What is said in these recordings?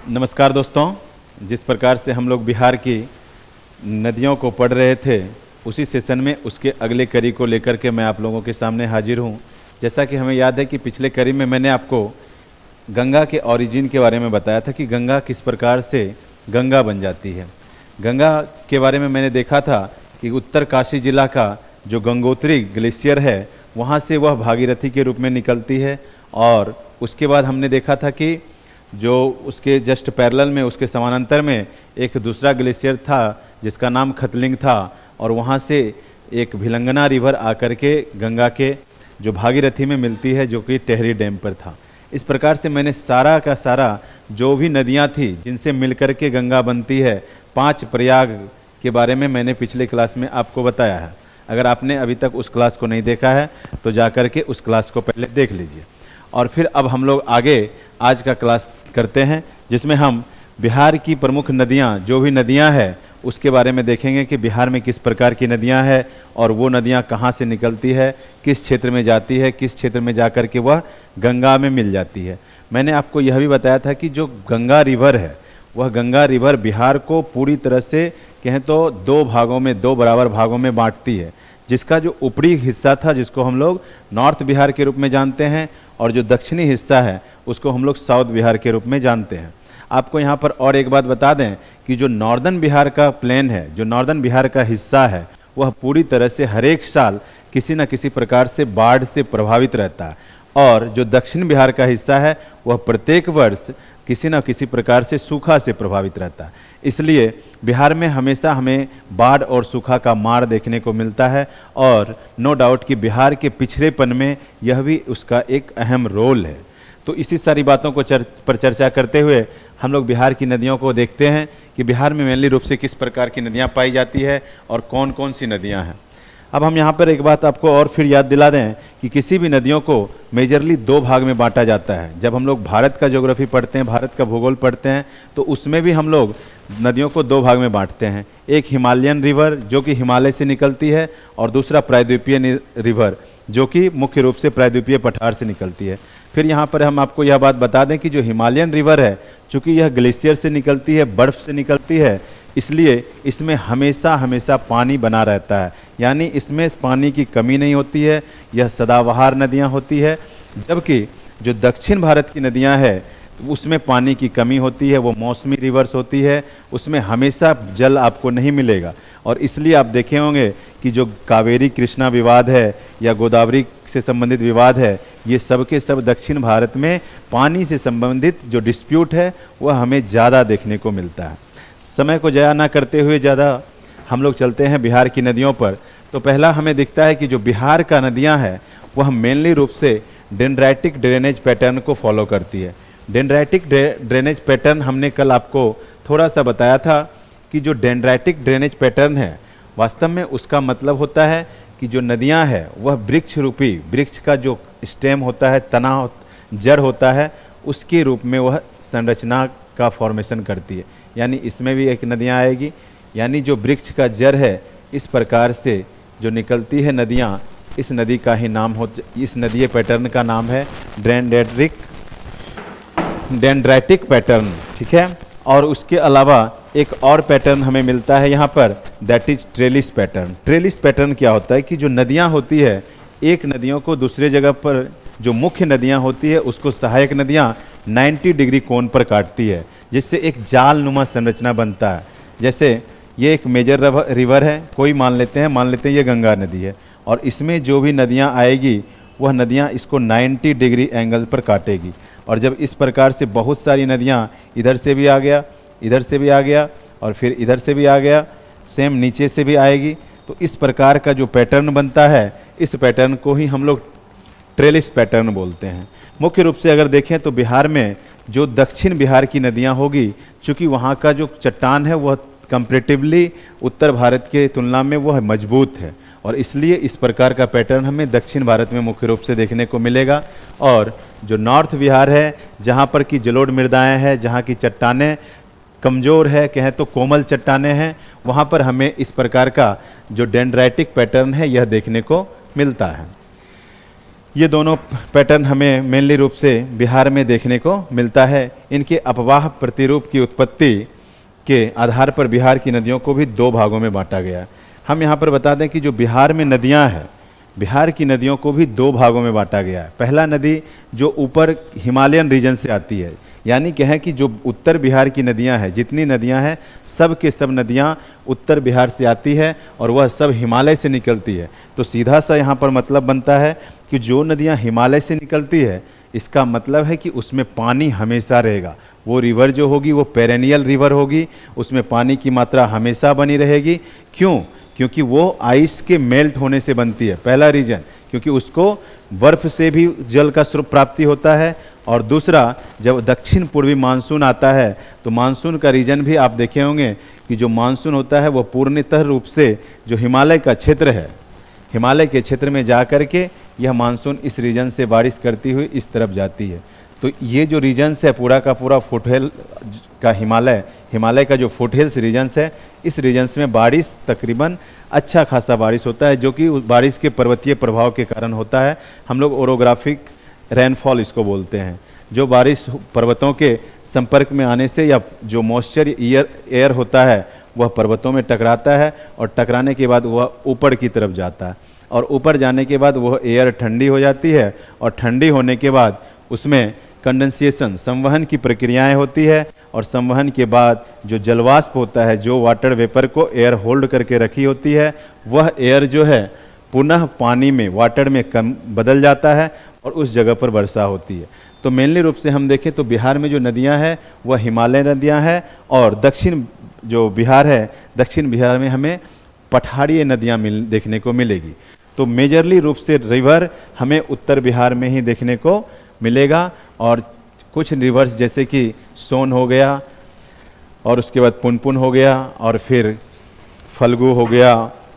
नमस्कार दोस्तों। जिस प्रकार से हम लोग बिहार की नदियों को पढ़ रहे थे, उसी सेशन में उसके अगले कड़ी को लेकर के मैं आप लोगों के सामने हाजिर हूँ। जैसा कि हमें याद है कि पिछले कड़ी में मैंने आपको गंगा के ओरिजिन के बारे में बताया था कि गंगा किस प्रकार से गंगा बन जाती है। गंगा के बारे में मैंने देखा था कि उत्तर काशी जिला का जो गंगोत्री ग्लेशियर है, वहाँ से वह भागीरथी के रूप में निकलती है। और उसके बाद हमने देखा था कि जो उसके जस्ट पैरेलल में, उसके समानांतर में एक दूसरा ग्लेशियर था जिसका नाम खतलिंग था, और वहाँ से एक भिलंगना रिवर आकर के गंगा के जो भागीरथी में मिलती है, जो कि टेहरी डैम पर था। इस प्रकार से मैंने सारा का सारा जो भी नदियाँ थी जिनसे मिलकर के गंगा बनती है, 5 प्रयाग के बारे में मैंने पिछले क्लास में आपको बताया है। अगर आपने अभी तक उस क्लास को नहीं देखा है तो जा कर के उस क्लास को पहले देख लीजिए। और फिर अब हम लोग आगे आज का क्लास करते हैं, जिसमें हम बिहार की प्रमुख नदियां, जो भी नदियां हैं उसके बारे में देखेंगे कि बिहार में किस प्रकार की नदियां हैं और वो नदियां कहां से निकलती है, किस क्षेत्र में जाती है, किस क्षेत्र में जा कर के वह गंगा में मिल जाती है। मैंने आपको यह भी बताया था कि जो गंगा रिवर है, वह गंगा रिवर बिहार को पूरी तरह से कहें तो 2 भागों में, 2 बराबर भागों में बांटती है। जिसका जो ऊपरी हिस्सा था, जिसको हम लोग नॉर्थ बिहार के रूप में जानते हैं, और जो दक्षिणी हिस्सा है उसको हम लोग साउथ बिहार के रूप में जानते हैं। आपको यहाँ पर और एक बात बता दें कि जो नॉर्दर्न बिहार का प्लेन है, जो नॉर्दर्न बिहार का हिस्सा है, वह पूरी तरह से हर एक साल किसी न किसी प्रकार से बाढ़ से प्रभावित रहता है। और जो दक्षिण बिहार का हिस्सा है, वह प्रत्येक वर्ष किसी न किसी प्रकार से सूखा से प्रभावित रहता है। इसलिए बिहार में हमेशा हमें बाढ़ और सूखा का मार देखने को मिलता है। और नो डाउट कि बिहार के पिछड़ेपन में यह भी उसका एक अहम रोल है। तो इसी सारी बातों को पर चर्चा करते हुए हम लोग बिहार की नदियों को देखते हैं कि बिहार में मेनली रूप से किस प्रकार की नदियाँ पाई जाती है और कौन कौन सी नदियाँ हैं। अब हम यहाँ पर एक बात आपको और फिर याद दिला दें कि किसी भी नदियों को मेजरली 2 भाग में बांटा जाता है। जब हम लोग भारत का ज्योग्राफी पढ़ते हैं, भारत का भूगोल पढ़ते हैं, तो उसमें भी हम लोग नदियों को 2 भाग में बांटते हैं। एक हिमालयन रिवर जो कि हिमालय से निकलती है, और दूसरा प्रायद्वीपीय रिवर जो कि मुख्य रूप से प्रायद्वीपीय पठार से निकलती है। फिर यहाँ पर हम आपको यह बात बता दें कि जो हिमालयन रिवर है, चूँकि यह ग्लेशियर से निकलती है, बर्फ़ से निकलती है, इसलिए इसमें हमेशा हमेशा पानी बना रहता है, यानी इसमें पानी की कमी नहीं होती है। यह सदाबहार नदियाँ होती है। जबकि जो दक्षिण भारत की नदियाँ हैं उसमें पानी की कमी होती है, वो मौसमी रिवर्स होती है, उसमें हमेशा जल आपको नहीं मिलेगा। और इसलिए आप देखे होंगे कि जो कावेरी कृष्णा विवाद है या गोदावरी से संबंधित विवाद है, ये सब के सब दक्षिण भारत में पानी से संबंधित जो डिस्प्यूट है वह हमें ज़्यादा देखने को मिलता है। समय को ज़ाया ना करते हुए ज़्यादा हम लोग चलते हैं बिहार की नदियों पर। तो पहला हमें दिखता है कि जो बिहार का नदियाँ हैं वह मेनली रूप से डेंड्राइटिक ड्रेनेज पैटर्न को फॉलो करती है। डेंड्राइटिक ड्रेनेज पैटर्न हमने कल आपको थोड़ा सा बताया था कि जो डेंड्राइटिक ड्रेनेज पैटर्न है, वास्तव में उसका मतलब होता है कि जो नदियाँ हैं वह वृक्ष रूपी, वृक्ष का जो स्टेम होता है, तना, जड़ होता है, उसके रूप में वह संरचना का फॉर्मेशन करती है। यानी इसमें भी एक नदियाँ आएगी, यानी जो वृक्ष का जड़ है, इस प्रकार से जो निकलती है नदियाँ, इस नदी का ही नाम इस नदीय पैटर्न का नाम है डेंड्राइटिक पैटर्न। ठीक है। और उसके अलावा एक और पैटर्न हमें मिलता है यहाँ पर, that is trellis pattern. Trellis pattern क्या होता है कि जो नदियाँ होती है, एक नदियों को दूसरे जगह पर, जो मुख्य नदियाँ होती है उसको सहायक नदियाँ 90 डिग्री कोण पर काटती है, जिससे एक जाल नुमा संरचना बनता है। जैसे ये एक मेजर रिवर है, कोई मान लेते हैं ये गंगा नदी है, और इसमें जो भी नदियाँ आएगी वह नदियाँ इसको 90 डिग्री एंगल पर काटेगी। और जब इस प्रकार से बहुत सारी नदियाँ इधर से भी आ गया, इधर से भी आ गया, और फिर इधर से भी आ गया, सेम नीचे से भी आएगी, तो इस प्रकार का जो पैटर्न बनता है, इस पैटर्न को ही हम लोग ट्रेलिस पैटर्न बोलते हैं। मुख्य रूप से अगर देखें तो बिहार में जो दक्षिण बिहार की नदियाँ होगी, चूँकि वहाँ का जो चट्टान है वह कंपैरेटिवली उत्तर भारत के तुलना में वह मजबूत है, और इसलिए इस प्रकार का पैटर्न हमें दक्षिण भारत में मुख्य रूप से देखने को मिलेगा। और जो नॉर्थ बिहार है, जहाँ पर की जलोढ़ मृदाएँ हैं, जहाँ की चट्टानें कमज़ोर है, कहें तो कोमल चट्टानें हैं, वहाँ पर हमें इस प्रकार का जो डेंड्राइटिक पैटर्न है यह देखने को मिलता है। ये दोनों पैटर्न हमें मेनली रूप से बिहार में देखने को मिलता है। इनके अपवाह प्रतिरूप की उत्पत्ति के आधार पर बिहार की नदियों को भी दो भागों में बांटा गया है। हम यहाँ पर बता दें कि जो बिहार में नदियाँ हैं, बिहार की नदियों को भी दो भागों में बांटा गया है। पहला नदी जो ऊपर हिमालयन रीजन से आती है, यानी कहें कि जो उत्तर बिहार की नदियां हैं, जितनी नदियां हैं सब के सब नदियां उत्तर बिहार से आती है और वह सब हिमालय से निकलती है। तो सीधा सा यहाँ पर मतलब बनता है कि जो नदियां हिमालय से निकलती है, इसका मतलब है कि उसमें पानी हमेशा रहेगा। वो रिवर जो होगी वो पेरेनियल रिवर होगी, उसमें पानी की मात्रा हमेशा बनी रहेगी। क्यों? क्योंकि वो आइस के मेल्ट होने से बनती है, पहला रीजन, क्योंकि उसको बर्फ़ से भी जल का स्रोत प्राप्ति होता है। और दूसरा, जब दक्षिण पूर्वी मानसून आता है तो मानसून का रीजन भी आप देखे होंगे कि जो मानसून होता है वो पूर्णतः रूप से जो हिमालय का क्षेत्र है, हिमालय के क्षेत्र में जा कर के यह मानसून इस रीजन से बारिश करती हुई इस तरफ जाती है। तो ये जो रीजन्स है पूरा का पूरा फुटहिल का हिमालय का जो फुटहिल्स रीजन्स है, इस रीजन्स में बारिश तकरीबन अच्छा खासा बारिश होता है, जो कि बारिश के पर्वतीय प्रभाव के कारण होता है। हम लोग ओरोग्राफिक रेनफॉल इसको बोलते हैं। जो बारिश पर्वतों के संपर्क में आने से या जो मॉइस्चर एयर होता है वह पर्वतों में टकराता है और टकराने के बाद वह ऊपर की तरफ जाता है और ऊपर जाने के बाद वह एयर ठंडी हो जाती है और ठंडी होने के बाद उसमें कंडेंसेशन, संवहन की प्रक्रियाएं होती है और संवहन के बाद जो जलवाष्प होता है, जो वाटर वेपर को एयर होल्ड करके रखी होती है, वह एयर जो है पुनः पानी में, वाटर में कम बदल जाता है और उस जगह पर वर्षा होती है। तो मेनली रूप से हम देखें तो बिहार में जो नदियां हैं वह हिमालय नदियां हैं और दक्षिण जो बिहार है, दक्षिण बिहार में हमें पठारीय नदियां देखने को मिलेगी। तो मेजरली रूप से रिवर हमें उत्तर बिहार में ही देखने को मिलेगा और कुछ रिवर्स जैसे कि सोन हो गया और उसके बाद पुनपुन हो गया और फिर फल्गु हो गया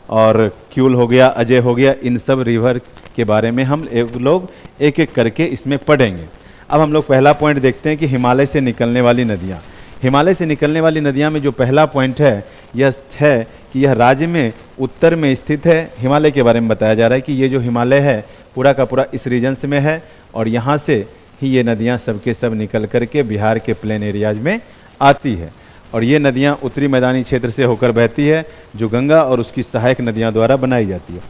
और क्यूल हो गया, अजय हो गया, इन सब रिवर के बारे में हम लोग एक एक करके इसमें पढ़ेंगे। अब हम लोग पहला पॉइंट देखते हैं कि हिमालय से निकलने वाली नदियाँ। हिमालय से निकलने वाली नदियाँ में जो पहला पॉइंट है यह है कि यह राज्य में उत्तर में स्थित है। हिमालय के बारे में बताया जा रहा है कि ये जो हिमालय है पूरा का पूरा इस रीजन्स में है और यहाँ से ही ये नदियाँ सब के सब निकल करके बिहार के प्लेन एरियाज में आती है और ये नदियाँ उत्तरी मैदानी क्षेत्र से होकर बहती है, जो गंगा और उसकी सहायक नदियाँ द्वारा बनाई जाती है।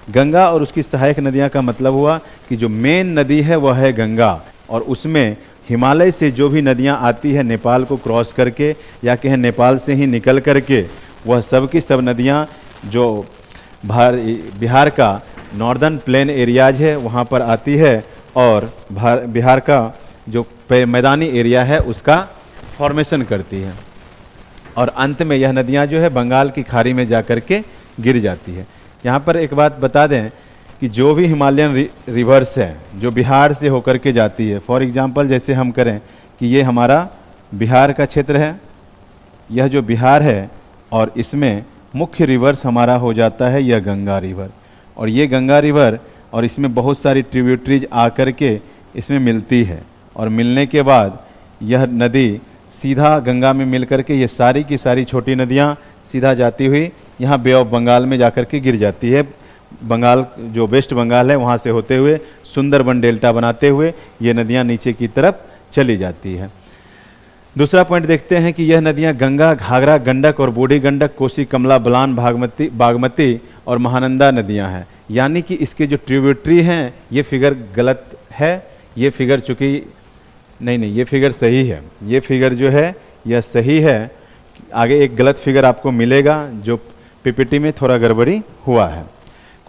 गंगा और उसकी सहायक नदियाँ का मतलब हुआ कि जो मेन नदी है वह है गंगा और उसमें हिमालय से जो भी नदियाँ आती है नेपाल को क्रॉस करके या कहें नेपाल से ही निकल करके, वह सब की सब नदियाँ जो बिहार का नॉर्दर्न प्लेन एरियाज है वहाँ पर आती है और बिहार का जो मैदानी एरिया है उसका फॉर्मेशन करती है और अंत में यह नदियाँ जो है बंगाल की खाड़ी में जा कर के गिर जाती है। यहाँ पर एक बात बता दें कि जो भी हिमालयन रिवर्स है जो बिहार से होकर के जाती है, फॉर एग्जांपल जैसे हम करें कि ये हमारा बिहार का क्षेत्र है, यह जो बिहार है और इसमें मुख्य रिवर्स हमारा हो जाता है यह गंगा रिवर और ये गंगा रिवर और इसमें बहुत सारी ट्रिब्यूटरीज आकर के इसमें मिलती है और मिलने के बाद यह नदी सीधा गंगा में मिल करके ये सारी की सारी छोटी नदियाँ सीधा जाती हुई यहाँ बे ऑफ बंगाल में जाकर के गिर जाती है। बंगाल जो वेस्ट बंगाल है वहाँ से होते हुए सुंदरबन डेल्टा बनाते हुए ये नदियाँ नीचे की तरफ चली जाती है। दूसरा पॉइंट देखते हैं कि यह नदियाँ गंगा, घाघरा, गंडक और बूढ़ी गंडक, कोसी, कमला, बलान, बागमती और महानंदा नदियाँ हैं। यानी कि इसके जो ट्रिब्यूटरी हैं ये फिगर गलत है, ये फिगर चूँकि नहीं ये फिगर सही है, ये फिगर जो है यह सही है। आगे एक गलत फिगर आपको मिलेगा जो पीपीटी में थोड़ा गड़बड़ी हुआ है,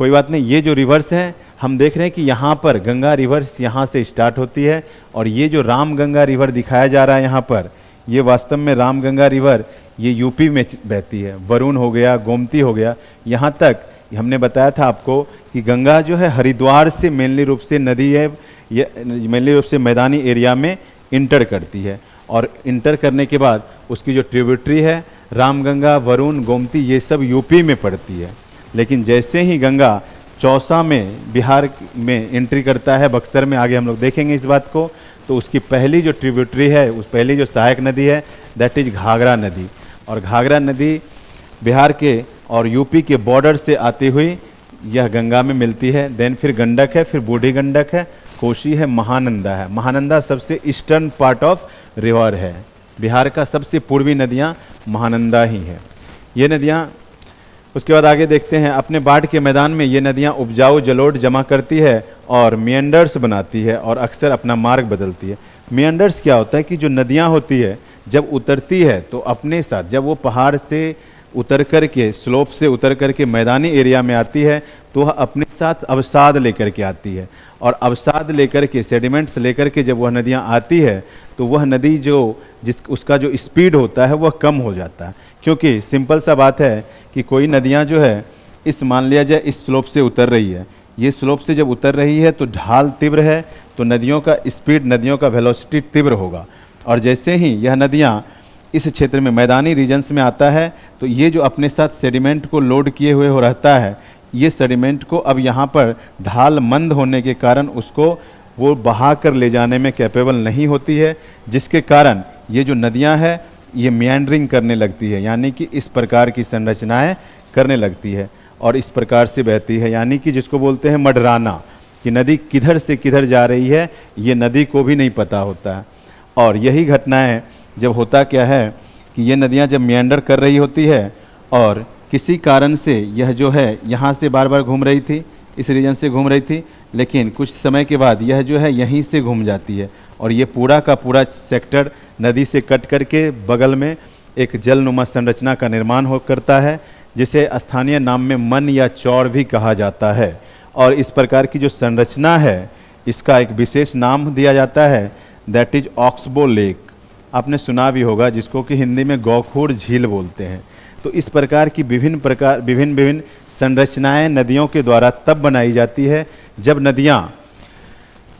कोई बात नहीं। ये जो रिवर्स हैं हम देख रहे हैं कि यहाँ पर गंगा रिवर्स यहाँ से स्टार्ट होती है और ये जो राम गंगा रिवर दिखाया जा रहा है यहाँ पर, ये वास्तव में राम गंगा रिवर ये यूपी में बहती है। वरुण हो गया, गोमती हो गया, यहाँ तक हमने बताया था आपको कि गंगा जो है हरिद्वार से मेनली रूप से नदी है, ये मेनली रूप से मैदानी एरिया में इंटर करती है और इंटर करने के बाद उसकी जो ट्रिब्यूटरी है रामगंगा, वरुण, गोमती, ये सब यूपी में पड़ती है। लेकिन जैसे ही गंगा चौसा में बिहार में एंट्री करता है, बक्सर में, आगे हम लोग देखेंगे इस बात को, तो उसकी पहली जो ट्रिब्यूटरी है, उस पहली जो सहायक नदी है दैट इज घाघरा नदी। और घाघरा नदी बिहार के और यूपी के बॉर्डर से आती हुई यह गंगा में मिलती है। देन फिर गंडक है, फिर बूढ़ी गंडक है, कोशी है, महानंदा है। महानंदा सबसे ईस्टर्न पार्ट ऑफ रिवर है। बिहार का सबसे पूर्वी नदियाँ महानंदा ही है। ये नदियाँ, उसके बाद आगे देखते हैं, अपने बाढ़ के मैदान में ये नदियाँ उपजाऊ जलोढ़ जमा करती है और मियंडर्स बनाती है और अक्सर अपना मार्ग बदलती है। मियंडर्स क्या होता है कि जो नदियाँ होती है जब उतरती है तो अपने साथ, जब वो पहाड़ से उतर कर के, स्लोप से उतर कर के मैदानी एरिया में आती है तो वह अपने साथ अवसाद लेकर के आती है, और अवसाद लेकर के, सेडिमेंट्स लेकर के जब वह नदियाँ आती है तो वह नदी उसका जो स्पीड होता है वह कम हो जाता है। क्योंकि सिंपल सा बात है कि कोई नदियाँ जो है, मान लिया जाए इस स्लोप से उतर रही है, ये स्लोप से जब उतर रही है तो ढाल तीव्र है, तो नदियों का स्पीड, नदियों का वेलोसिटी तीव्र होगा। और जैसे ही यह नदियाँ इस क्षेत्र में, मैदानी रीजन्स में आता है, तो ये जो अपने साथ सेडिमेंट को लोड किए हुए हो रहता है, ये सेडिमेंट को अब यहाँ पर ढाल मंद होने के कारण उसको वो बहा कर ले जाने में कैपेबल नहीं होती है, जिसके कारण ये जो नदियाँ हैं ये मियांडरिंग करने लगती है, यानी कि इस प्रकार की संरचनाएं करने लगती है और इस प्रकार से बहती है, यानी कि जिसको बोलते हैं मडराना, कि नदी किधर से किधर जा रही है ये नदी को भी नहीं पता होता है। और यही घटनाएं जब होता क्या है कि ये नदियां जब मियांडर कर रही होती है और किसी कारण से यह जो है यहाँ से बार बार घूम रही थी, इस रीजन से घूम रही थी, लेकिन कुछ समय के बाद यह जो है यहीं से घूम जाती है और ये पूरा का पूरा सेक्टर नदी से कट करके बगल में एक जलनुमा संरचना का निर्माण हो करता है, जिसे स्थानीय नाम में मन या चौड़ भी कहा जाता है। और इस प्रकार की जो संरचना है इसका एक विशेष नाम दिया जाता है, दैट इज ऑक्सबो लेक। आपने सुना भी होगा, जिसको कि हिंदी में गौखूर झील बोलते हैं। तो इस प्रकार की विभिन्न संरचनाएं नदियों के द्वारा तब बनाई जाती है जब नदियाँ,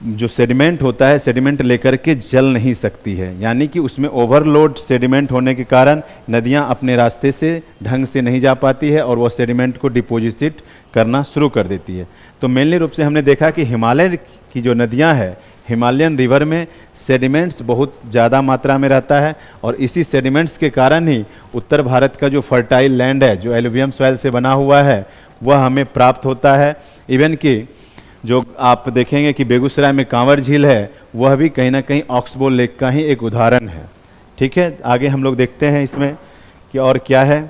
जो सेडिमेंट होता है, सेडिमेंट लेकर के जल नहीं सकती है, यानी कि उसमें ओवरलोड सेडिमेंट होने के कारण नदियाँ अपने रास्ते से ढंग से नहीं जा पाती है और वह सेडिमेंट को डिपोजिट करना शुरू कर देती है। तो मेनली रूप से हमने देखा कि हिमालय की जो नदियाँ हैं, हिमालयन रिवर में सेडिमेंट्स बहुत ज़्यादा मात्रा में रहता है और इसी सेडिमेंट्स के कारण ही उत्तर भारत का जो फर्टाइल लैंड है, जो एलुवियम सॉइल से बना हुआ है, वह हमें प्राप्त होता है। इवन कि जो आप देखेंगे कि बेगूसराय में कांवर झील है, वह भी कहीं ना कहीं ऑक्सबो लेक का ही एक उदाहरण है। ठीक है, आगे हम लोग देखते हैं इसमें कि और क्या है,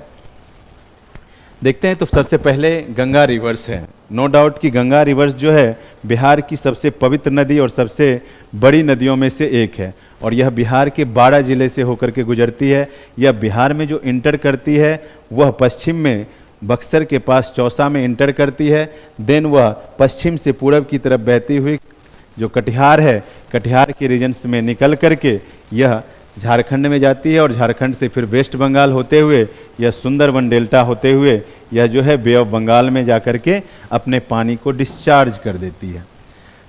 देखते हैं। तो सबसे पहले गंगा रिवर्स है। नो डाउट कि गंगा रिवर्स जो है बिहार की सबसे पवित्र नदी और सबसे बड़ी नदियों में से एक है और यह बिहार के 12 जिले से होकर के गुजरती है। यह बिहार में जो इंटर करती है वह पश्चिम में बक्सर के पास चौसा में इंटर करती है। देन वह पश्चिम से पूरब की तरफ बहती हुई जो कटिहार है, कटिहार के रीजन्स में निकल करके यह झारखंड में जाती है और झारखंड से फिर वेस्ट बंगाल होते हुए यह सुंदरवन डेल्टा होते हुए यह जो है बे ऑफ बंगाल में जाकर के अपने पानी को डिस्चार्ज कर देती है।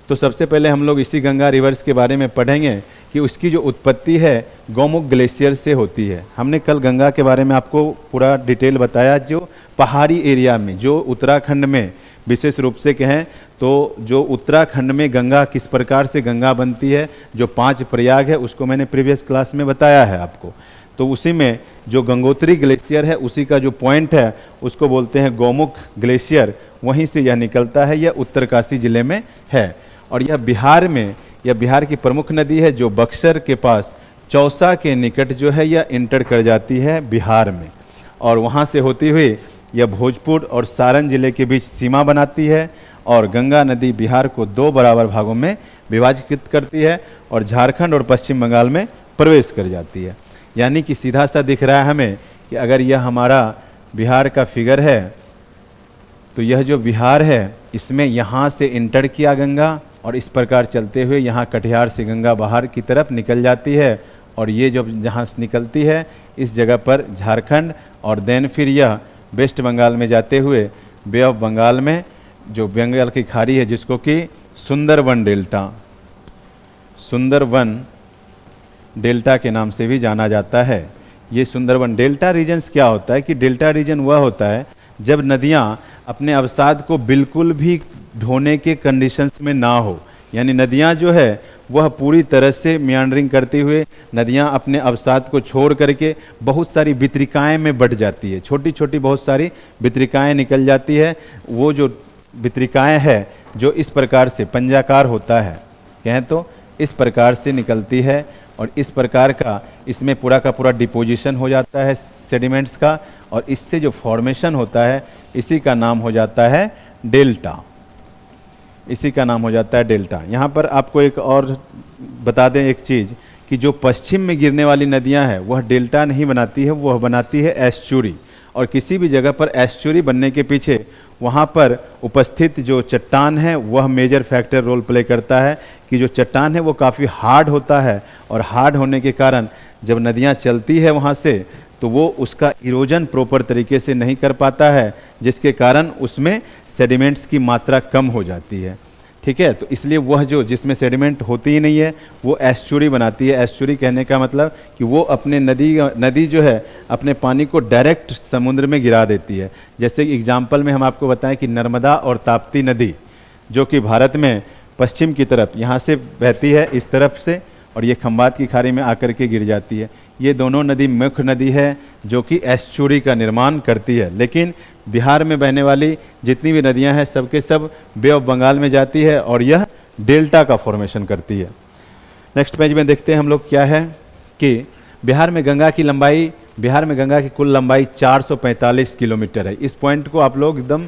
तो सबसे पहले हम लोग इसी गंगा रिवर्स के बारे में पढ़ेंगे कि उसकी जो उत्पत्ति है गौमुख ग्लेशियर से होती है। हमने कल गंगा के बारे में आपको पूरा डिटेल बताया, जो पहाड़ी एरिया में, जो उत्तराखंड में विशेष रूप से कहें तो जो उत्तराखंड में गंगा किस प्रकार से गंगा बनती है, जो 5 प्रयाग है उसको मैंने प्रीवियस क्लास में बताया है आपको। तो उसी में जो गंगोत्री ग्लेशियर है उसी का जो पॉइंट है उसको बोलते हैं गौमुख ग्लेशियर, वहीं से यह निकलता है। यह उत्तरकाशी जिले में है और यह बिहार में, यह बिहार की प्रमुख नदी है जो बक्सर के पास चौसा के निकट जो है यह इंटर कर जाती है बिहार में और वहाँ से होती हुई यह भोजपुर और सारण जिले के बीच सीमा बनाती है और गंगा नदी बिहार को 2 बराबर भागों में विभाजित करती है और झारखंड और पश्चिम बंगाल में प्रवेश कर जाती है। यानी कि सीधा सा दिख रहा है हमें कि अगर यह हमारा बिहार का फिगर है तो यह जो बिहार है इसमें यहाँ से इंटर किया गंगा और इस प्रकार चलते हुए यहाँ कटिहार से गंगा बाहर की तरफ निकल जाती है और ये जब जहाँ से निकलती है इस जगह पर झारखंड और देन फिर यह वेस्ट बंगाल में जाते हुए बे ऑफ बंगाल में जो बंगाल की खाड़ी है जिसको कि सुंदरवन डेल्टा के नाम से भी जाना जाता है। ये सुंदरवन डेल्टा रीजन्स क्या होता है कि डेल्टा रीजन वह होता है जब नदियाँ अपने अवसाद को बिल्कुल भी ढोने के कंडीशंस में ना हो, यानी नदियाँ जो है वह पूरी तरह से मियांडरिंग करते हुए नदियाँ अपने अवसाद को छोड़ करके बहुत सारी वितरिकाएँ में बट जाती है, छोटी छोटी बहुत सारी वितरिकाएँ निकल जाती है। वो जो वितरिकाएँ है जो इस प्रकार से पंजाकार होता है, कहें तो इस प्रकार से निकलती है और इस प्रकार का इसमें पूरा का पूरा डिपोजिशन हो जाता है सेडिमेंट्स का, और इससे जो फॉर्मेशन होता है इसी का नाम हो जाता है डेल्टा। इसी का नाम हो जाता है डेल्टा। यहाँ पर आपको एक और बता दें एक चीज़ कि जो पश्चिम में गिरने वाली नदियाँ हैं वह डेल्टा नहीं बनाती है, वह बनाती है एस्चुरी। और किसी भी जगह पर एस्चुरी बनने के पीछे वहाँ पर उपस्थित जो चट्टान है वह मेजर फैक्टर रोल प्ले करता है कि जो चट्टान है वो काफ़ी हार्ड होता है, और हार्ड होने के कारण जब नदियाँ चलती है वहाँ से तो वो उसका इरोजन प्रॉपर तरीके से नहीं कर पाता है, जिसके कारण उसमें सेडिमेंट्स की मात्रा कम हो जाती है। ठीक है, तो इसलिए वह जो जिसमें सेडिमेंट होती ही नहीं है वो एस्चुरी बनाती है। एस्चुरी कहने का मतलब कि वो अपने नदी जो है अपने पानी को डायरेक्ट समुद्र में गिरा देती है। जैसे एग्जाम्पल में हम आपको बताएं कि नर्मदा और ताप्ती नदी जो कि भारत में पश्चिम की तरफ यहाँ से बहती है इस तरफ से, और ये खंबात की खाड़ी में आकर के गिर जाती है। ये दोनों नदी मुख्य नदी है जो कि एस्चुरी का निर्माण करती है। लेकिन बिहार में बहने वाली जितनी भी नदियां हैं सबके सब बे ऑफ बंगाल में जाती है और यह डेल्टा का फॉर्मेशन करती है। नेक्स्ट पेज में देखते हैं हम लोग क्या है कि बिहार में गंगा की कुल लंबाई 445 किलोमीटर है। इस पॉइंट को आप लोग एकदम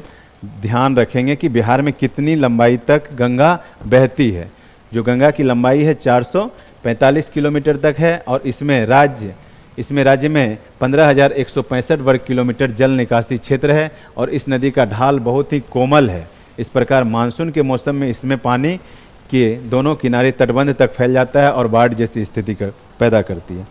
ध्यान रखेंगे कि बिहार में कितनी लंबाई तक गंगा बहती है। जो गंगा की लंबाई है 445 किलोमीटर तक है, और इसमें राज्य में 15,165 वर्ग किलोमीटर जल निकासी क्षेत्र है, और इस नदी का ढाल बहुत ही कोमल है। इस प्रकार मानसून के मौसम में इसमें पानी के दोनों किनारे तटबंध तक फैल जाता है और बाढ़ जैसी स्थिति पैदा करती है।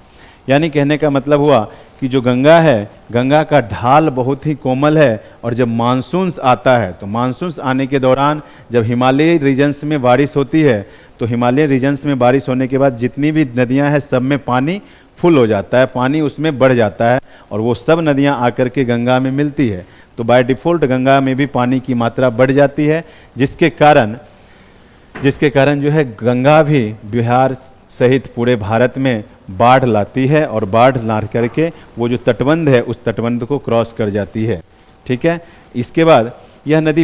यानी कहने का मतलब हुआ कि जो गंगा है, गंगा का ढाल बहुत ही कोमल है, और जब मानसून्स आता है तो मानसून्स आने के दौरान जब हिमालयी रीजन्स में बारिश होती है तो हिमालयी रीजन्स में बारिश होने के बाद जितनी भी नदियां हैं सब में पानी फुल हो जाता है, पानी उसमें बढ़ जाता है, और वो सब नदियां आकर के गंगा में मिलती है। तो बाय डिफ़ॉल्ट गंगा में भी पानी की मात्रा बढ़ जाती है, जिसके कारण जो है गंगा भी बिहार सहित पूरे भारत में बाढ़ लाती है, और बाढ़ ला करके वो जो तटबंध है उस तटबंध को क्रॉस कर जाती है। ठीक है, इसके बाद यह नदी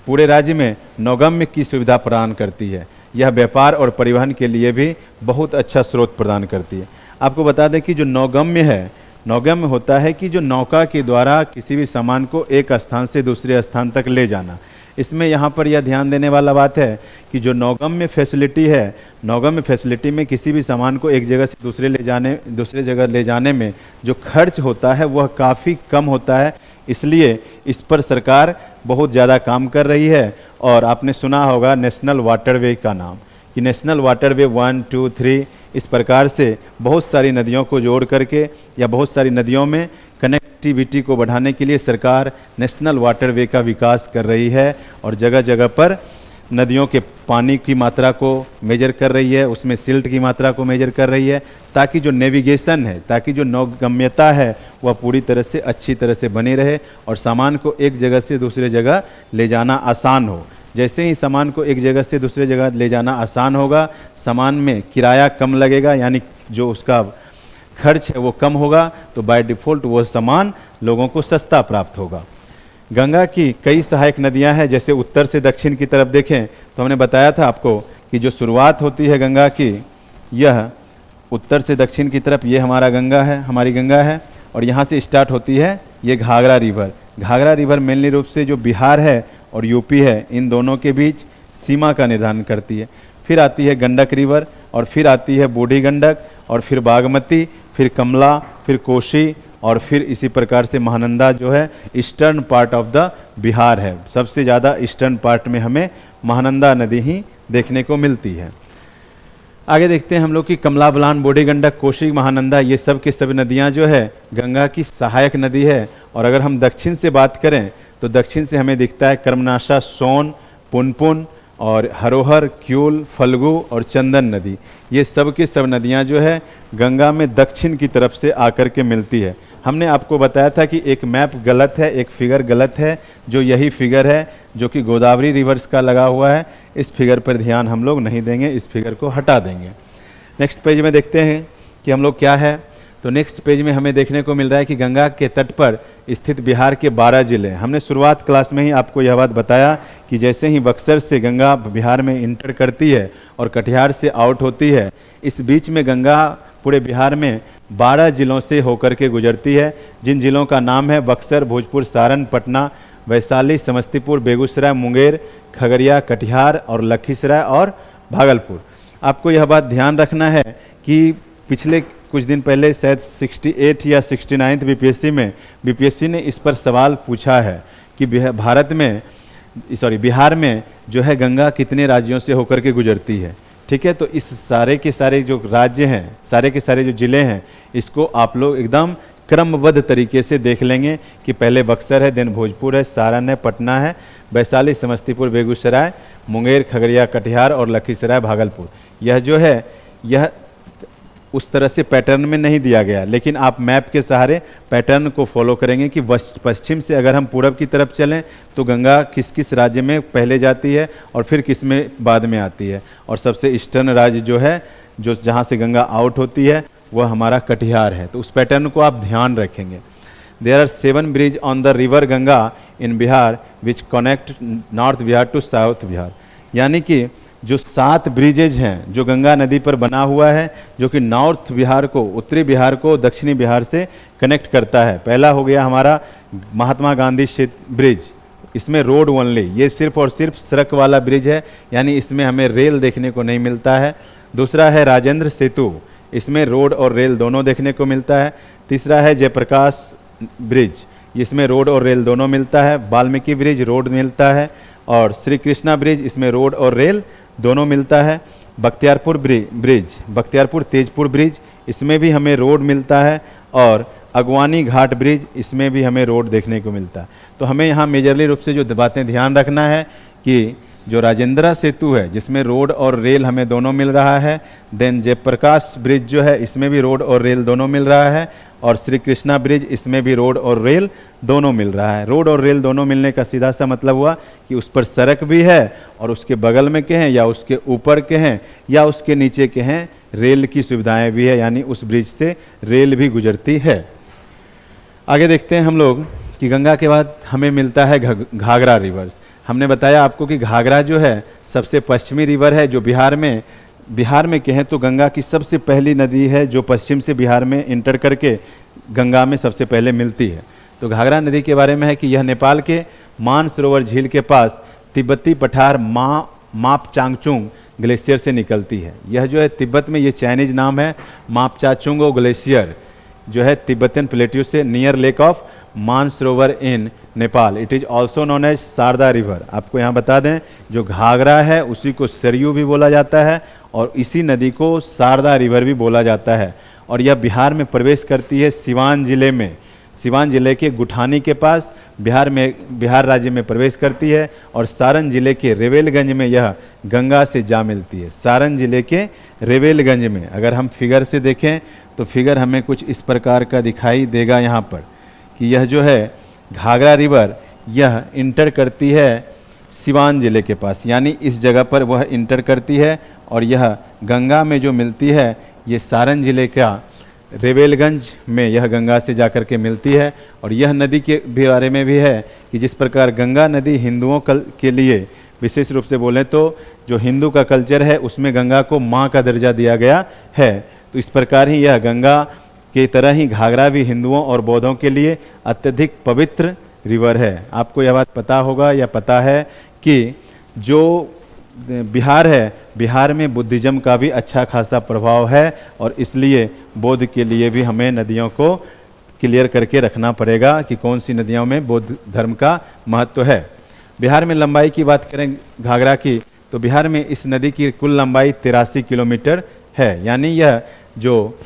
पूरे राज्य में नौगम्य की सुविधा प्रदान करती है। यह व्यापार और परिवहन के लिए भी बहुत अच्छा स्रोत प्रदान करती है। आपको बता दें कि जो नौगम्य होता है कि जो नौका के द्वारा किसी भी सामान को एक स्थान से दूसरे स्थान तक ले जाना। इसमें यहाँ पर यह ध्यान देने वाला बात है कि जो नौगम्य फैसिलिटी है, नौगम्य फैसिलिटी में किसी भी सामान को एक जगह से दूसरे जगह ले जाने में जो खर्च होता है वह काफ़ी कम होता है। इसलिए इस पर सरकार बहुत ज़्यादा काम कर रही है। और आपने सुना होगा नेशनल वाटरवे का नाम, कि नेशनल वाटरवे 1, 2, 3 इस प्रकार से बहुत सारी नदियों को जोड़ करके या बहुत सारी नदियों में कनेक्टिविटी को बढ़ाने के लिए सरकार नेशनल वाटरवे का विकास कर रही है, और जगह जगह पर नदियों के पानी की मात्रा को मेजर कर रही है, उसमें सिल्ट की मात्रा को मेजर कर रही है, ताकि जो नेविगेशन है, ताकि जो नौगम्यता है वह पूरी तरह से अच्छी तरह से बनी रहे और सामान को एक जगह से दूसरे जगह ले जाना आसान हो। जैसे ही सामान को एक जगह से दूसरे जगह ले जाना आसान होगा, सामान में किराया कम लगेगा, यानी जो उसका खर्च है वो कम होगा, तो बाय डिफ़ॉल्ट वो सामान लोगों को सस्ता प्राप्त होगा। गंगा की कई सहायक नदियां हैं। जैसे उत्तर से दक्षिण की तरफ देखें तो हमने बताया था आपको कि जो शुरुआत होती है गंगा की, यह उत्तर से दक्षिण की तरफ ये हमारी गंगा है, और यहाँ से स्टार्ट होती है ये Ghaghara river. Ghaghara river mainly रूप से जो बिहार है और यूपी है, इन दोनों के बीच सीमा का निर्धारण करती है। फिर आती है गंडक रिवर, और फिर आती है बूढ़ी गंडक, और फिर बागमती, फिर कमला, फिर कोशी, और फिर इसी प्रकार से महानंदा जो है eastern part of the Bihar है। सबसे ज़्यादा ईस्टर्न पार्ट में हमें महानंदा नदी ही देखने को मिलती है। आगे देखते हैं हम लोग कि कमला बलान, बूढ़ी गंडक, कोशी, महानंदा, ये सब की सब नदियाँ जो है गंगा की सहायक नदी है। और अगर हम दक्षिण से बात करें तो दक्षिण से हमें दिखता है कर्मनाशा, सोन, पुनपुन और हरोहर, क्यूल, फल्गु और चंदन नदी। ये सब की सब नदियाँ जो है गंगा में दक्षिण की तरफ से आकर के मिलती है। हमने आपको बताया था कि एक मैप गलत है, एक फिगर गलत है, जो यही फिगर है जो कि गोदावरी रिवर्स का लगा हुआ है। इस फिगर पर ध्यान हम लोग नहीं देंगे, इस फिगर को हटा देंगे। नेक्स्ट पेज में देखते हैं कि हम लोग क्या है, तो नेक्स्ट पेज में हमें देखने को मिल रहा है कि गंगा के तट पर स्थित बिहार के 12 जिले। हमने शुरुआत क्लास में ही आपको यह बात बताया कि जैसे ही बक्सर से गंगा बिहार में इंटर करती है और कटिहार से आउट होती है, इस बीच में गंगा पूरे बिहार में 12 जिलों से होकर के गुजरती है, जिन जिलों का नाम है बक्सर, भोजपुर, सारण, पटना, वैशाली, समस्तीपुर, बेगूसराय, मुंगेर, खगड़िया, कटिहार और लखीसराय और भागलपुर। आपको यह बात ध्यान रखना है कि पिछले कुछ दिन पहले शायद 68 या 69 बीपीएससी ने इस पर सवाल पूछा है कि बिहार में जो है गंगा कितने राज्यों से होकर के गुजरती है। ठीक है, तो इस सारे के सारे जो राज्य हैं, सारे के सारे जो ज़िले हैं, इसको आप लोग एकदम क्रमबद्ध तरीके से देख लेंगे कि पहले बक्सर है, देन भोजपुर है, सारण है, पटना है, वैशाली, समस्तीपुर, बेगूसराय, मुंगेर, खगड़िया, कटिहार और लखीसराय, भागलपुर। यह जो है यह उस तरह से पैटर्न में नहीं दिया गया, लेकिन आप मैप के सहारे पैटर्न को फॉलो करेंगे कि पश्चिम से अगर हम पूरब की तरफ चलें तो गंगा किस किस राज्य में पहले जाती है और फिर किस में बाद में आती है, और सबसे ईस्टर्न राज्य जो है, जो जहाँ से गंगा आउट होती है, वह हमारा कटिहार है। तो उस पैटर्न को आप ध्यान रखेंगे। There are 7 bridge on the river Ganga in Bihar which connect north Bihar to south Bihar, यानी कि जो 7 ब्रिजेज हैं जो गंगा नदी पर बना हुआ है, जो कि नॉर्थ बिहार को, उत्तरी बिहार को दक्षिणी बिहार से कनेक्ट करता है। पहला हो गया हमारा महात्मा गांधी ब्रिज, इसमें रोड ओनली, ये सिर्फ और सिर्फ सड़क वाला ब्रिज है, यानी इसमें हमें रेल देखने को नहीं मिलता है। दूसरा है राजेंद्र सेतु, इसमें रोड और रेल दोनों देखने को मिलता है। तीसरा है जयप्रकाश ब्रिज, इसमें रोड और रेल दोनों मिलता है। वाल्मीकि ब्रिज रोड मिलता है, और श्री कृष्णा ब्रिज, इसमें रोड और रेल दोनों मिलता है। बख्तियारपुर ब्रिज, बख्तियारपुर तेजपुर ब्रिज, इसमें भी हमें रोड मिलता है। और अगवानी घाट ब्रिज, इसमें भी हमें रोड देखने को मिलता है। तो हमें यहाँ मेजरली रूप से जो बातें ध्यान रखना है कि जो राजेंद्र सेतु है जिसमें रोड और रेल हमें दोनों मिल रहा है, देन जयप्रकाश ब्रिज जो है इसमें भी रोड और रेल दोनों मिल रहा है, और श्री कृष्णा ब्रिज इसमें भी रोड और रेल दोनों मिल रहा है। रोड और रेल दोनों मिलने का सीधा सा मतलब हुआ कि उस पर सड़क भी है और उसके बगल में के हैं या उसके ऊपर के हैं या उसके नीचे के हैं, रेल की सुविधाएं भी है, यानी उस ब्रिज से रेल भी गुजरती है। आगे देखते हैं हम लोग कि गंगा के बाद हमें मिलता है घाघरा रिवर। हमने बताया आपको कि घाघरा जो है सबसे पश्चिमी रिवर है, जो बिहार में कहें तो गंगा की सबसे पहली नदी है, जो पश्चिम से बिहार में इंटर करके गंगा में सबसे पहले मिलती है। तो घाघरा नदी के बारे में है कि यह नेपाल के मानसरोवर झील के पास तिब्बती पठार मापचांगचुंग ग्लेशियर से निकलती है। यह जो है तिब्बत में ये चाइनीज नाम है मापचाचुंगो ग्लेशियर, जो है तिब्बतन प्लेट्यू से near lake of Mansarovar in Nepal. It is also known as Sharda river. आपको यहाँ बता दें, जो घाघरा है उसी को सरयू भी बोला जाता है और इसी नदी को शारदा रिवर भी बोला जाता है। और यह बिहार में प्रवेश करती है सिवान जिले में, सिवान जिले के गुठानी के पास बिहार राज्य में प्रवेश करती है, और सारण जिले के रेवेलगंज में यह गंगा से जा मिलती है। सारण जिले के रेवेलगंज में अगर हम फिगर से देखें तो फिगर हमें कुछ इस प्रकार का दिखाई देगा यहाँ पर कि यह जो है घाघरा रिवर यह इंटर करती है सिवान जिले के पास, यानी इस जगह पर वह इंटर करती है, और यह गंगा में जो मिलती है ये सारण जिले का रेवेलगंज में यह गंगा से जाकर के मिलती है। और यह नदी के बारे में भी है कि जिस प्रकार गंगा नदी हिंदुओं के लिए विशेष रूप से बोलें तो जो हिंदू का कल्चर है उसमें गंगा को माँ का दर्जा दिया गया है, तो इस प्रकार ही यह गंगा के तरह ही घाघरा भी हिंदुओं और बौद्धों के लिए अत्यधिक पवित्र रिवर है। आपको यह बात पता होगा या पता है कि जो बिहार है, बिहार में बुद्धिज़्म का भी अच्छा खासा प्रभाव है, और इसलिए बौद्ध के लिए भी हमें नदियों को क्लियर करके रखना पड़ेगा कि कौन सी नदियों में बौद्ध धर्म का महत्व है। बिहार में लंबाई की बात करें घाघरा की, तो बिहार में इस नदी की कुल लंबाई 83 किलोमीटर है, यानी यह जो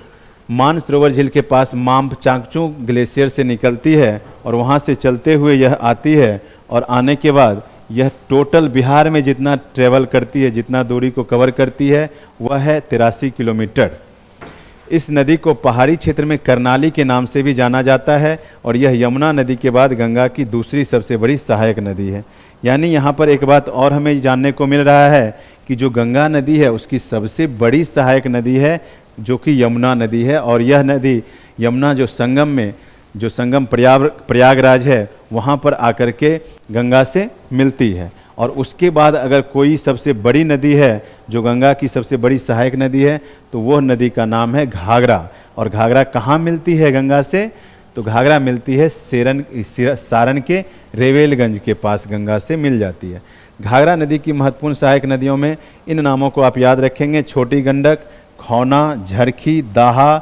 मानसरोवर झील के पास मापचांगचू ग्लेशियर से निकलती है और वहाँ से चलते हुए यह आती है, और आने के बाद यह टोटल बिहार में जितना ट्रेवल करती है, जितना दूरी को कवर करती है, वह है 83 किलोमीटर। इस नदी को पहाड़ी क्षेत्र में करनाली के नाम से भी जाना जाता है, और यह यमुना नदी के बाद गंगा की दूसरी सबसे बड़ी सहायक नदी है। यानी यहाँ पर एक बात और हमें जानने को मिल रहा है कि जो गंगा नदी है उसकी सबसे बड़ी सहायक नदी है जो कि यमुना नदी है, और यह नदी यमुना जो संगम प्रयागराज है वहाँ पर आकर के गंगा से मिलती है। और उसके बाद अगर कोई सबसे बड़ी नदी है जो गंगा की सबसे बड़ी सहायक नदी है तो वह नदी का नाम है घाघरा। और घाघरा कहाँ मिलती है गंगा से? तो घाघरा मिलती है सारण के रेवेलगंज के पास गंगा से मिल जाती है। घाघरा नदी की महत्वपूर्ण सहायक नदियों में इन नामों को आप याद रखेंगे: छोटी गंडक, खौना, झरखी, दाहा,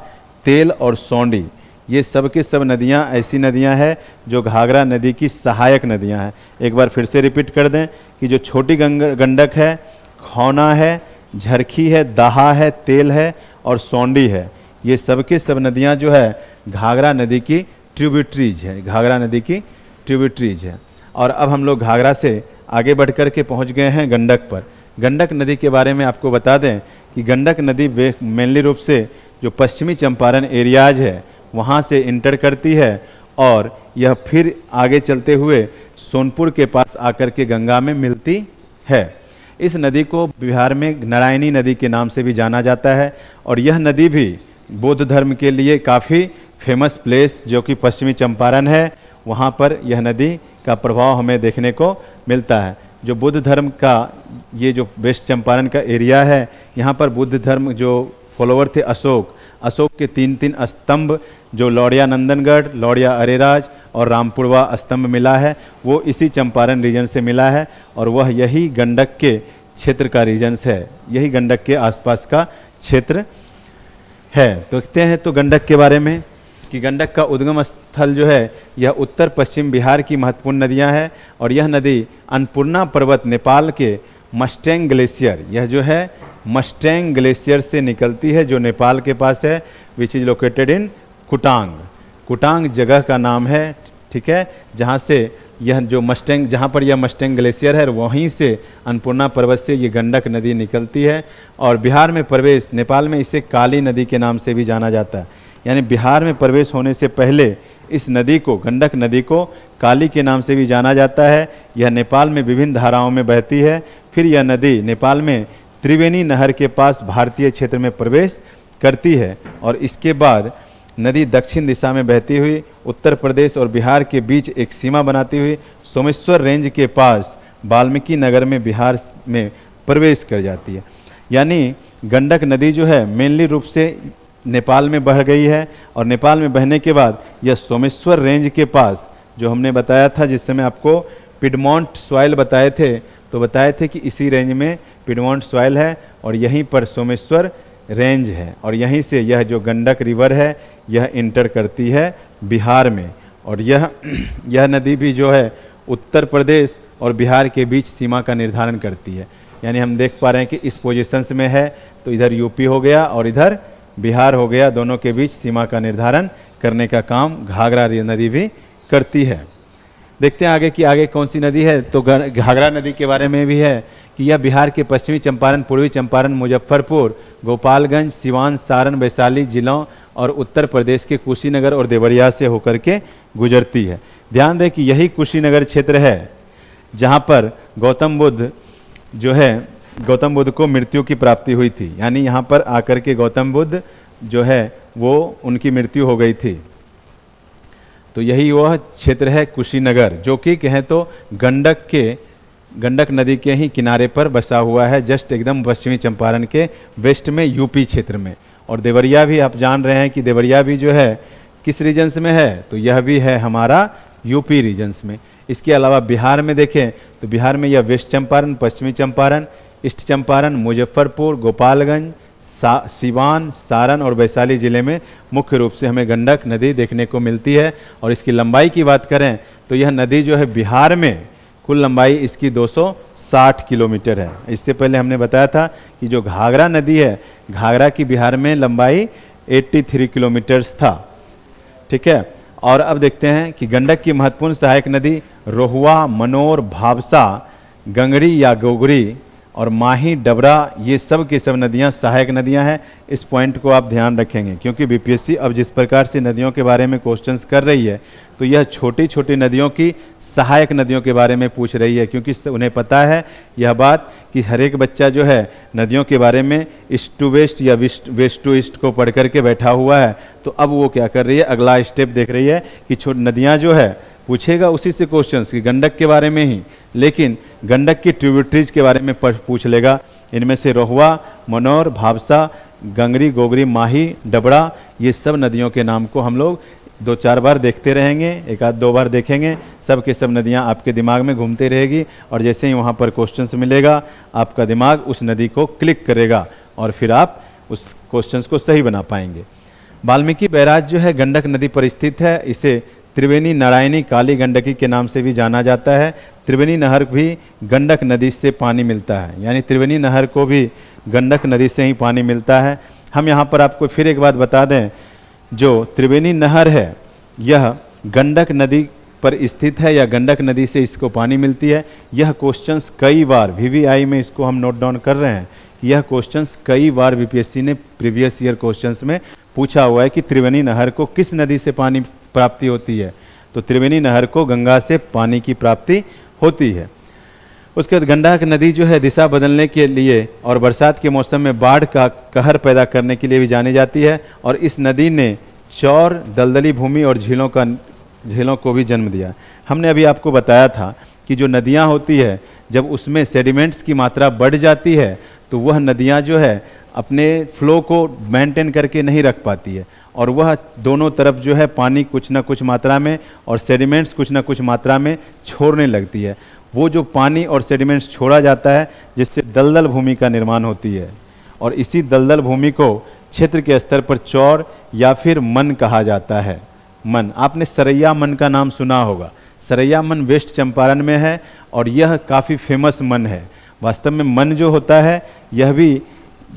तेल और सौंडी। ये सब के सब नदियाँ ऐसी नदियाँ हैं जो घाघरा नदी की सहायक नदियाँ हैं। एक बार फिर से रिपीट कर दें कि जो छोटी गंडक है, खौना है, झरखी है, दाहा है, तेल है और सौंडी है, ये सब के सब नदियाँ जो है घाघरा नदी की ट्रिब्यूटरीज है, घाघरा नदी की ट्रिब्यूटरीज है। और अब हम लोग घाघरा से आगे बढ़ कर के पहुँच गए हैं गंडक पर। गंडक नदी के बारे में आपको बता दें कि गंडक नदी मेनली रूप से जो पश्चिमी चंपारण एरियाज है वहाँ से इंटर करती है और यह फिर आगे चलते हुए सोनपुर के पास आकर के गंगा में मिलती है। इस नदी को बिहार में नारायणी नदी के नाम से भी जाना जाता है और यह नदी भी बौद्ध धर्म के लिए काफ़ी फेमस प्लेस जो कि पश्चिमी चंपारण है, वहाँ पर यह नदी का प्रभाव हमें देखने को मिलता है। जो बुद्ध धर्म का ये जो वेस्ट चंपारण का एरिया है, यहाँ पर बुद्ध धर्म जो फॉलोवर थे अशोक के 3 स्तंभ जो लौड़िया नंदनगढ़, लौड़िया अरेराज और रामपुरवा स्तंभ मिला है वो इसी चंपारण रीजन से मिला है और वह यही गंडक के क्षेत्र का रीजन्स है, यही गंडक के आसपास का क्षेत्र है। तो देखते हैं तो गंडक के बारे में कि गंडक का उद्गम स्थल जो है यह उत्तर पश्चिम बिहार की महत्वपूर्ण नदियां हैं और यह नदी अन्नपूर्णा पर्वत नेपाल के मस्टैंग ग्लेशियर, यह जो है मस्टैंग ग्लेशियर से निकलती है जो नेपाल के पास है, विच इज लोकेटेड इन कुटांग जगह का नाम है, ठीक है, जहाँ से यह जो जहाँ पर यह मस्टैंग ग्लेशियर है वहीं से अन्नपूर्णा पर्वत से ये गंडक नदी निकलती है। और बिहार में प्रवेश, नेपाल में इसे काली नदी के नाम से भी जाना जाता है, यानी बिहार में प्रवेश होने से पहले इस नदी को, गंडक नदी को काली के नाम से भी जाना जाता है। यह नेपाल में विभिन्न धाराओं में बहती है। फिर यह नदी नेपाल में त्रिवेणी नहर के पास भारतीय क्षेत्र में प्रवेश करती है और इसके बाद नदी दक्षिण दिशा में बहती हुई उत्तर प्रदेश और बिहार के बीच एक सीमा बनाती हुई सोमेश्वर रेंज के पास वाल्मीकि नगर में बिहार में प्रवेश कर जाती है। यानी गंडक नदी जो है मेनली रूप से नेपाल में बह गई है और नेपाल में बहने के बाद यह सोमेश्वर रेंज के पास, जो हमने बताया था जिस समय आपको पिडमॉन्ट सॉइल बताए थे, तो बताए थे कि इसी रेंज में पिडमॉन्ट सॉइल है और यहीं पर सोमेश्वर रेंज है और यहीं से यह जो गंडक रिवर है यह इंटर करती है बिहार में। और यह नदी भी जो है उत्तर प्रदेश और बिहार के बीच सीमा का निर्धारण करती है। यानी हम देख पा रहे हैं कि इस पोजीशंस में है तो इधर यूपी हो गया और इधर बिहार हो गया, दोनों के बीच सीमा का निर्धारण करने का काम घाघरा नदी भी करती है। देखते हैं आगे कि आगे कौन सी नदी है। तो घाघरा नदी के बारे में भी है कि यह बिहार के पश्चिमी चंपारण, पूर्वी चंपारण, मुजफ्फरपुर, गोपालगंज, सिवान, सारण, वैशाली जिलों और उत्तर प्रदेश के कुशीनगर और देवरिया से होकर के गुजरती है। ध्यान रहे कि यही कुशीनगर क्षेत्र है जहाँ पर गौतम बुद्ध को मृत्यु की प्राप्ति हुई थी। यानी यहाँ पर आकर के गौतम बुद्ध जो है वो उनकी मृत्यु हो गई थी। तो यही वह क्षेत्र है कुशीनगर, जो कि कहें तो गंडक नदी के ही किनारे पर बसा हुआ है, जस्ट एकदम पश्चिमी चंपारण के वेस्ट में यूपी क्षेत्र में। और देवरिया भी आप जान रहे हैं कि देवरिया भी जो है किस रीजन्स में है, तो यह भी है हमारा यूपी रीजन्स में। इसके अलावा बिहार में देखें तो बिहार में यह वेस्ट चंपारण, पश्चिमी चंपारण, ईस्ट चंपारण, मुजफ्फरपुर, गोपालगंज, सिवान, सारण और वैशाली जिले में मुख्य रूप से हमें गंडक नदी देखने को मिलती है। और इसकी लंबाई की बात करें तो यह नदी जो है बिहार में कुल लंबाई इसकी 260 किलोमीटर है। इससे पहले हमने बताया था कि जो घाघरा नदी है, घाघरा की बिहार में लंबाई 83 किलोमीटर्स था, ठीक है। और अब देखते हैं कि गंडक की महत्वपूर्ण सहायक नदी रोहुआ, मनोर, भावसा, गंगड़ी या गोगरी और माही, डबरा, ये सब की सब नदियाँ सहायक नदियाँ हैं। इस पॉइंट को आप ध्यान रखेंगे, क्योंकि बीपीएससी अब जिस प्रकार से नदियों के बारे में क्वेश्चंस कर रही है, तो यह छोटी छोटी नदियों की सहायक नदियों के बारे में पूछ रही है, क्योंकि उन्हें पता है यह बात कि हर एक बच्चा जो है नदियों के बारे में ईस्ट टू वेस्ट या वेस्ट टू ईस्ट को पढ़ करके बैठा हुआ है। तो अब वो क्या कर रही है, अगला स्टेप देख रही है कि छोटी नदियाँ जो है पूछेगा उसी से क्वेश्चंस कि गंडक के बारे में ही, लेकिन गंडक की ट्रिब्यूटरीज के बारे में पूछ लेगा। इनमें से रोहवा, मनोर, भावसा, गंगरी, गोगरी, माही, डबरा, ये सब नदियों के नाम को हम लोग 2-4 बार देखते रहेंगे, 1-2 बार देखेंगे, सब के सब नदियाँ आपके दिमाग में घूमती रहेगी, और जैसे ही वहाँ पर क्वेश्चंस मिलेगा आपका दिमाग उस नदी को क्लिक करेगा और फिर आप उस क्वेश्चंस को सही बना पाएंगे। वाल्मीकि बैराज जो है गंडक नदी पर स्थित है। इसे त्रिवेणी, नारायणी, काली गंडकी के नाम से भी जाना जाता है। त्रिवेणी नहर भी गंडक नदी से पानी मिलता है, यानी त्रिवेणी नहर को भी गंडक नदी से ही पानी मिलता है। हम यहाँ पर आपको फिर एक बात बता दें, जो त्रिवेणी नहर है यह गंडक नदी पर स्थित है या गंडक नदी से इसको पानी मिलती है। यह क्वेश्चंस कई बार VVI में इसको हम नोट डाउन कर रहे हैं, यह क्वेश्चंस कई बार बीपीएससी ने प्रीवियस ईयर क्वेश्चंस में पूछा हुआ है कि त्रिवेणी नहर को किस नदी से पानी प्राप्ति होती है। तो त्रिवेणी नहर को गंगा से पानी की प्राप्ति होती है। उसके बाद गंडक नदी जो है दिशा बदलने के लिए और बरसात के मौसम में बाढ़ का कहर पैदा करने के लिए भी जानी जाती है, और इस नदी ने चौर, दलदली भूमि और झीलों को भी जन्म दिया। हमने अभी आपको बताया था कि जो नदियाँ होती है जब उसमें सेडिमेंट्स की मात्रा बढ़ जाती है तो वह नदियाँ जो है अपने फ्लो को मेंटेन करके नहीं रख पाती है, और वह दोनों तरफ जो है पानी कुछ ना कुछ मात्रा में और सेडिमेंट्स कुछ ना कुछ मात्रा में छोड़ने लगती है। वो जो पानी और सेडिमेंट्स छोड़ा जाता है जिससे दलदल भूमि का निर्माण होती है, और इसी दलदल भूमि को क्षेत्र के स्तर पर चौर या फिर मन कहा जाता है। मन, आपने सरैया मन का नाम सुना होगा। सरैया मन वेस्ट चंपारण में है और यह काफ़ी फेमस मन है। वास्तव में मन जो होता है यह भी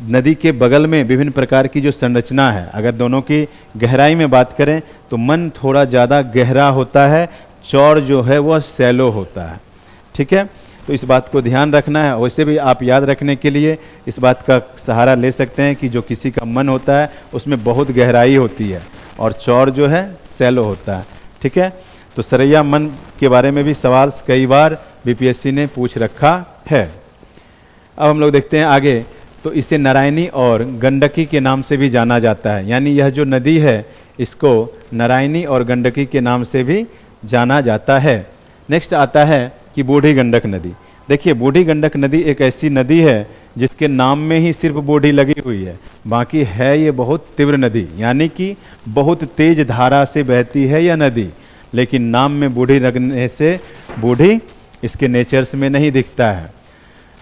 नदी के बगल में विभिन्न प्रकार की जो संरचना है, अगर दोनों की गहराई में बात करें तो मन थोड़ा ज़्यादा गहरा होता है, चौर जो है वह सैलो होता है। ठीक है, तो इस बात को ध्यान रखना है। वैसे भी आप याद रखने के लिए इस बात का सहारा ले सकते हैं कि जो किसी का मन होता है उसमें बहुत गहराई होती है और चौर जो है सैलो होता है। ठीक है, तो सरैया मन के बारे में भी सवाल कई बार बीपीएससी ने पूछ रखा है। अब हम लोग देखते हैं आगे, तो इसे नारायणी और गंडकी के नाम से भी जाना जाता है, यानी यह जो नदी है इसको नारायणी और गंडकी के नाम से भी जाना जाता है। नेक्स्ट आता है कि बूढ़ी गंडक नदी। देखिए, बूढ़ी गंडक नदी एक ऐसी नदी है जिसके नाम में ही सिर्फ बूढ़ी लगी हुई है, बाकी है ये बहुत तीव्र नदी, यानी कि बहुत तेज धारा से बहती है यह नदी, लेकिन नाम में बूढ़ी लगने से बूढ़ी इसके नेचर्स में नहीं दिखता है।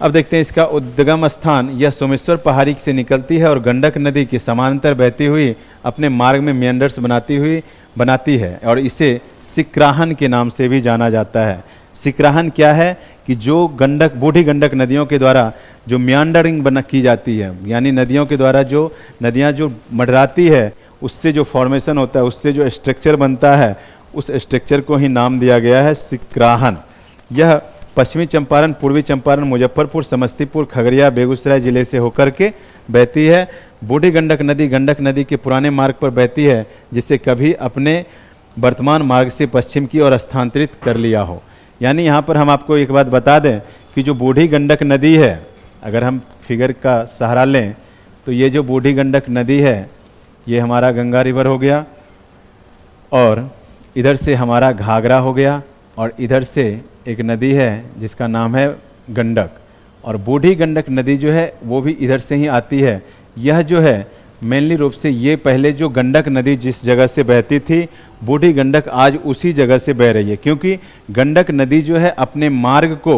अब देखते हैं इसका उद्गम स्थान, यह सोमेश्वर पहाड़ी से निकलती है और गंडक नदी के समांतर बहती हुई अपने मार्ग में मियंडर्स बनाती है, और इसे सिक्राहन के नाम से भी जाना जाता है। सिक्राहन क्या है कि जो गंडक, बूढ़ी गंडक नदियों के द्वारा जो मियंडरिंग की जाती है, यानी नदियों के द्वारा जो नदियाँ जो मडराती है उससे जो फॉर्मेशन होता है, उससे जो स्ट्रक्चर बनता है, उस स्ट्रक्चर को ही नाम दिया गया है सिक्राहन। यह पश्चिमी चंपारण, पूर्वी चंपारण, मुजफ्फरपुर, समस्तीपुर, खगड़िया, बेगूसराय जिले से होकर के बहती है। बूढ़ी गंडक नदी के पुराने मार्ग पर बहती है, जिसे कभी अपने वर्तमान मार्ग से पश्चिम की ओर स्थानांतरित कर लिया हो। यानी यहाँ पर हम आपको एक बात बता दें कि जो बूढ़ी गंडक नदी है, अगर हम फिगर का सहारा लें तो ये जो बूढ़ी गंडक नदी है ये हमारा गंगा रिवर हो गया, और इधर से हमारा घाघरा हो गया, और इधर से एक नदी है जिसका नाम है गंडक, और बूढ़ी गंडक नदी जो है वो भी इधर से ही आती है। यह जो है मेनली रूप से ये पहले जो गंडक नदी जिस जगह से बहती थी, बूढ़ी गंडक आज उसी जगह से बह रही है, क्योंकि गंडक नदी जो है अपने मार्ग को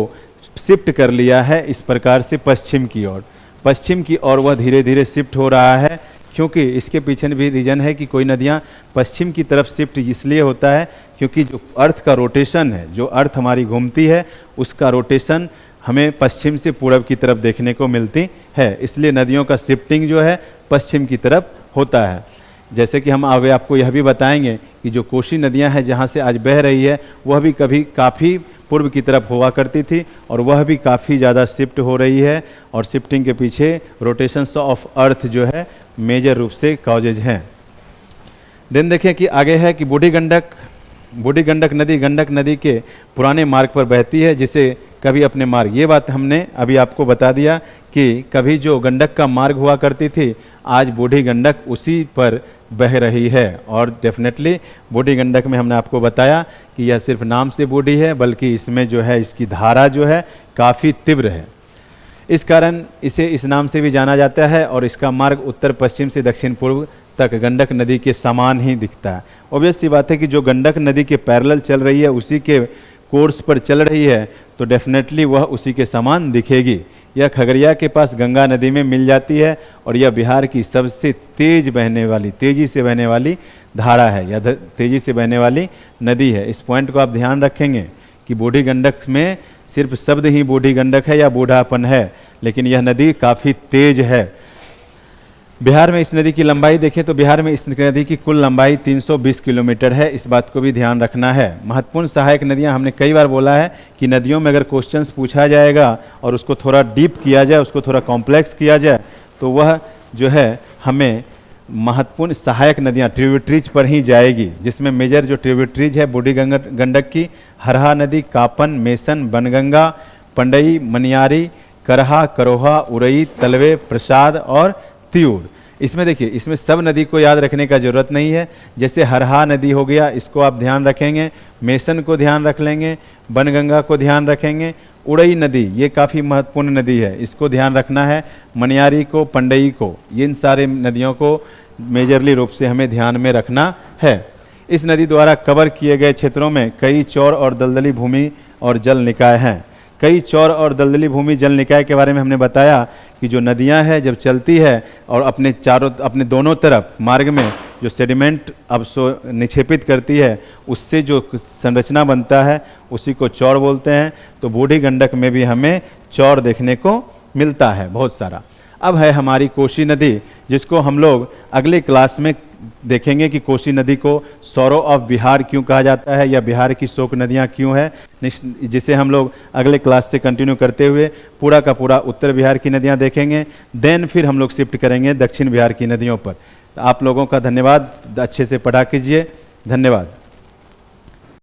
शिफ्ट कर लिया है इस प्रकार से पश्चिम की ओर वह धीरे धीरे शिफ्ट हो रहा है। क्योंकि इसके पीछे भी रीज़न है कि कोई नदियाँ पश्चिम की तरफ शिफ्ट इसलिए होता है क्योंकि जो अर्थ का रोटेशन है, जो अर्थ हमारी घूमती है, उसका रोटेशन हमें पश्चिम से पूरब की तरफ देखने को मिलती है, इसलिए नदियों का शिफ्टिंग जो है पश्चिम की तरफ होता है। जैसे कि हम आगे आपको यह भी बताएंगे कि जो कोसी नदियां हैं जहां से आज बह रही है, वह भी कभी काफ़ी पूर्व की तरफ हुआ करती थी और वह भी काफ़ी ज़्यादा शिफ्ट हो रही है, और शिफ्टिंग के पीछे रोटेशंस ऑफ अर्थ जो है मेजर रूप से कॉजेज हैं। देन देखिए कि आगे है कि बूढ़ी गंडक नदी गंडक नदी के पुराने मार्ग पर बहती है, जिसे कभी अपने मार्ग, ये बात हमने अभी आपको बता दिया कि कभी जो गंडक का मार्ग हुआ करती थी, आज बूढ़ी गंडक उसी पर बह रही है। और डेफिनेटली बूढ़ी गंडक में हमने आपको बताया कि यह सिर्फ नाम से बूढ़ी है, बल्कि इसमें जो है इसकी धारा जो है काफ़ी तीव्र है, इस कारण इसे इस नाम से भी जाना जाता है। और इसका मार्ग उत्तर पश्चिम से दक्षिण पूर्व तक गंडक नदी के समान ही दिखता है। ऑब्वियस सी बात है कि जो गंडक नदी के पैरेलल चल रही है, उसी के कोर्स पर चल रही है, तो डेफिनेटली वह उसी के समान दिखेगी। यह खगड़िया के पास गंगा नदी में मिल जाती है और यह बिहार की सबसे तेजी से बहने वाली धारा है, या तेजी से बहने वाली नदी है। इस पॉइंट को आप ध्यान रखेंगे कि बूढ़ी गंडक में सिर्फ शब्द ही बूढ़ी गंडक है या बूढ़ापन है, लेकिन यह नदी काफ़ी तेज है। बिहार में इस नदी की लंबाई देखें तो बिहार में इस नदी की कुल लंबाई 320 किलोमीटर है, इस बात को भी ध्यान रखना है। महत्वपूर्ण सहायक नदियां, हमने कई बार बोला है कि नदियों में अगर क्वेश्चंस पूछा जाएगा और उसको थोड़ा डीप किया जाए, उसको थोड़ा कॉम्प्लेक्स किया जाए, तो वह जो है हमें महत्वपूर्ण सहायक नदियाँ ट्रिब्यूटरीज पर ही जाएगी, जिसमें मेजर जो ट्रिब्यूटरीज है बूढ़ी गंडक की, हरहा नदी, कापन, मेसन, बनगंगा, पंडई, मनियारी, करहा, करोहा, उरई, तलवे, प्रसाद और तियूर। इसमें देखिए, इसमें सब नदी को याद रखने का ज़रूरत नहीं है। जैसे हरहा नदी हो गया, इसको आप ध्यान रखेंगे, मेसन को ध्यान रख लेंगे, बनगंगा को ध्यान रखेंगे, उड़ई नदी ये काफ़ी महत्वपूर्ण नदी है, इसको ध्यान रखना है, मनियारी को, पंडई को, इन सारे नदियों को मेजरली रूप से हमें ध्यान में रखना है। इस नदी द्वारा कवर किए गए क्षेत्रों में कई चौर और दलदली भूमि और जल निकाय हैं। कई चौर और दलदली भूमि जल निकाय के बारे में हमने बताया कि जो नदियां हैं जब चलती है और अपने दोनों तरफ मार्ग में जो सेडिमेंट अब निक्षेपित करती है, उससे जो संरचना बनता है उसी को चौर बोलते हैं। तो बूढ़ी गंडक में भी हमें चौर देखने को मिलता है बहुत सारा। अब है हमारी कोसी नदी, जिसको हम लोग अगले क्लास में देखेंगे कि कोसी नदी को सौरो ऑफ बिहार क्यों कहा जाता है, या बिहार की शोक नदियाँ क्यों है, जिसे हम लोग अगले क्लास से कंटिन्यू करते हुए पूरा का पूरा उत्तर बिहार की नदियाँ देखेंगे। देन फिर हम लोग शिफ्ट करेंगे दक्षिण बिहार की नदियों पर। आप लोगों का धन्यवाद, अच्छे से पढ़ा कीजिए, धन्यवाद।